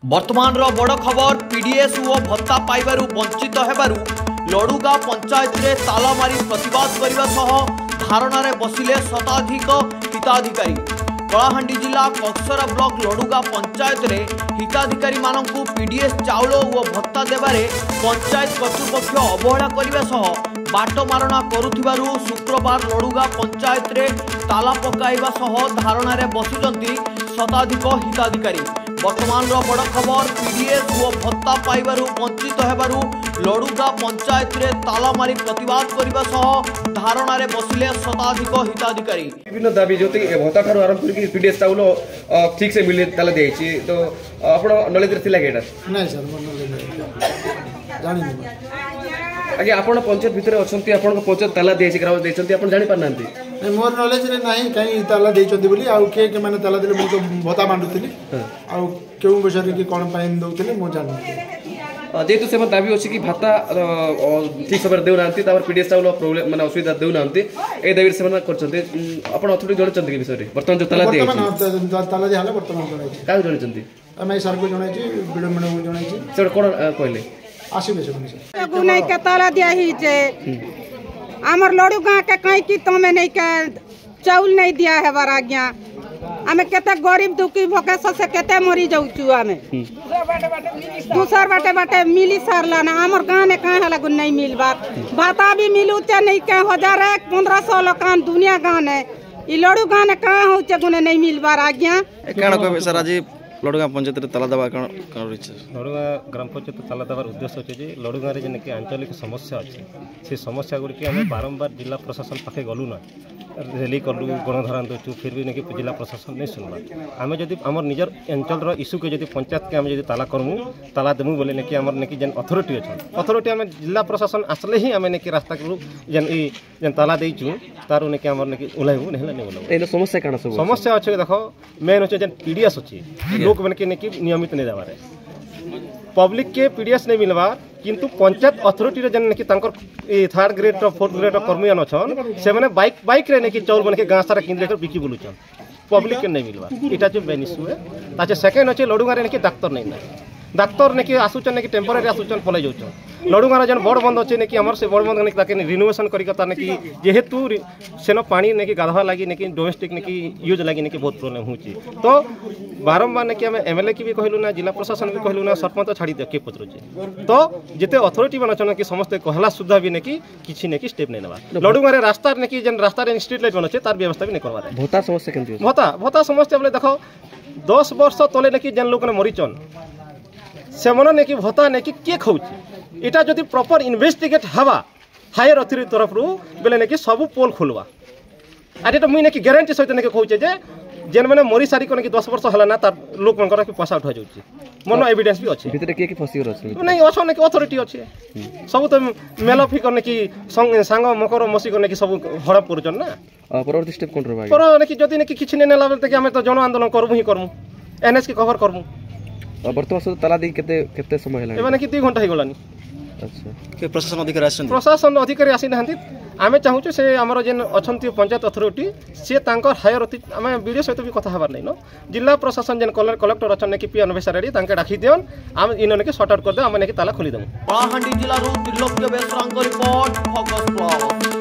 वर्तमान बड़ खबर पीडीएस ओ भत्ता पाइबारु वंचित हेबारु लडुगा पंचायत रे ताला मारी प्रतिवाद करने सह धारणा बसिले शताधिक हिताधिकारी। कलाहांडी जिला कक्सरा ब्लॉक लडुगा पंचायत रे हिताधिकारी मानकु पीडीएस चाउल और भत्ता देबारे पंचायत कर्तृपक्ष अवहेला करने सह बाट मारणा करुथिबारु शुक्रवार लडुगा पंचायत रे ताला पकाइबा सह धारणा बसिचंती शताधिक हिताधिकारी। वर्तमान बड़ खबर पीडीएस ओ भत्ता पाइबारु वंचित हेबारु लडुगा पंचायत रे ताला मारी प्रतिवाद करने सह धारणा बसिले शताधिक हिताधिकारी। विभिन्न दाबी जो भत्ता ठार आरंभ करके पीडीएस चाउल ठीक से मिले ताला देछि तो आपण नॉलेज रे थिला केटा नहीं सर मन नॉलेज जानि आगे आपण पंचायत भितर अछंती आपण पंचायत ताला देछि ग्राम देछंती आपण जानि पारनांती मोर नॉलेज रे नाही कहीं ताला देछंती बोली आ के माने ताला देले मो भत्ता बांडुतली आ केउ बसरे की कोन पाइन दउतले मो जानि जेतु से दाबी अछि कि भत्ता ठीक समय देउ नांती तापर पीडीएस चाउल प्रॉब्लम माने असुविधा देउ नांती ए दाबी से माने करचंती आपण अथोडी जण चंती के विषय रे वर्तमान जो ताला देछि वर्तमान ताला दे हला वर्तमान जणाई का जण चंती मैं सर को जणाई छी वीडियो में को जणाई छी सर कोन कहले आसीबे से गुनाई के ताला दिया ही जे हमर लडू गां के कहीं की तमे नहीं के चाउल नहीं दिया है बारागिया आमे केते गरीब दुखी भोके से केते मरी जाउचु आमे दूसर बाटे बाटे मिली सरला ना हमर गां ने कहां हला गुन नहीं मिलबा भाता भी मिलू चे नहीं के 1500 लोकान दुनिया गां ने ई लडू गां ने कहां हो चे गुन नहीं मिलबा रागिया काण कहबे सर आज लडुगा पंचायत रे ताला दबा लडुगा ग्राम पंचायत ताला दबार उद्देश्य अच्छे जे लडुगा रे जेने कि आंचलिक समस्या अच्छे से समस्या गुड़ी के आम बारंबार जिला प्रशासन पाखे गलु ना रैली कलु गणधारण दूचु फिर भी नहीं जिला प्रशासन नहीं सुनवा आम जब आम निजर अंचल इश्यू के जब पंचायत के आम जब ताला करमु ताला देमु बोले नहीं आम नहीं जेन अथॉरिटी अच्छे अथॉरिटी आम जिला प्रशासन आसले ही आम नहीं रास्ता कलु जेन ताला देचु तार नहीं आम नहीं ओह्लू नहीं ओह्लू समस्या कण समस्या अच्छे देख मेन अच्छे जेन पीडीएस अच्छे लोक मैंने नहीं नियमित नहीं देवारे पब्लिक के पीडीएस नहीं मिलवा किंतु पंचायत अथॉरिटी रे जन कि थर्ड ग्रेड फोर्थ ग्रेड कर्मियान अच्छन से मैंने बाइक रे नहीं चाउल बन के गाँ सारा किन लेकर बिकी बोलुचन पब्लिक के नहीं मिलवा इटा जो मेन इश्यू है अच्छा सेकेंड अच्छे लडुगा रे नहीं डाक्तर नहीं ना डाक्तर नहीं आसुचन नहीं टेम्पोरारी आसुचन पलै जाउचन लडुगार जेन बड़ बंद अच्छे नहीं आमर से बड़ बंद नहीं रिनोवेशन करके जेहेतु सेन पानी नहीं गाधवा लगी नहीं डोमेस्टिक नहीं यूज लगी नहीं बहुत प्रोब्लेम होची तो बारंबार नहीं आम एमएलए की भी कहलु ना जिला प्रशासन भी कहलु ना सरपंच छाड़ी दिया के पत्रुचे तो जिते अथॉरिटी मन अच्छा कि समस्त कहला सुधा भी नहीं किसी नहीं स्टेप नहीं नेबा लडुगार रास्ता नहीं जेन रास्ता स्ट्रीट लाइट बन अच्छे तार व्यवस्था भी नहीं करवा भत्ता समस्या केमती भत्ता समस्या बोले देखो 10 वर्ष तले नहीं जेन लोक ने मरीचन से मन नहीं भत्ता नहीं किए खाऊे इटा जदि प्रॉपर इन्वेस्टिगेट हवा हायर अथॉरिटी तरफ रू बेले नहीं सब पोल खोलवा आटे तो मुई नहीं ग्यारंटी सहित नहीं कहूचे जे जेन मैंने मरी सारी को 10 वर्ष है ना तार लोक मन पैसा उठा जाऊँगी मन एविडेंस भी अच्छे भितर के फसी नहीं अच्छे नहीं अथॉरिटी अच्छे सब तो मेल फिकर नहीं सांग मकर मसी को नहीं सब हड़प कर ना परवर्ती स्टेप कौन रहा पर नहीं जदि नहीं किसी नहीं नेला बेले आम तो जन आंदोलन करमु ही करमु एनएच के कवर करमु वर्तमान सुध ताला दी केते समय है एबे नहीं 2 घंटा हो गलानी अच्छा के प्रशासन अधिकारी आसी नाहंती आमे चाहूचे से हमर जेन अछंती पंचायत अथॉरिटी से तांकर हायर आमे वीडियो सहित भी कथा हबार नहीं न जिला प्रशासन जेन कलेक्टर अछन कि पी अनवेशा रेडी तांके डाकी दियन आम इनो ने सॉर्ट आउट कर दे आमे ने ताला खोली दम। कलाहांडी जिला रो त्रिलोक्य बेसरांग रिपोर्ट फोकस प्लस।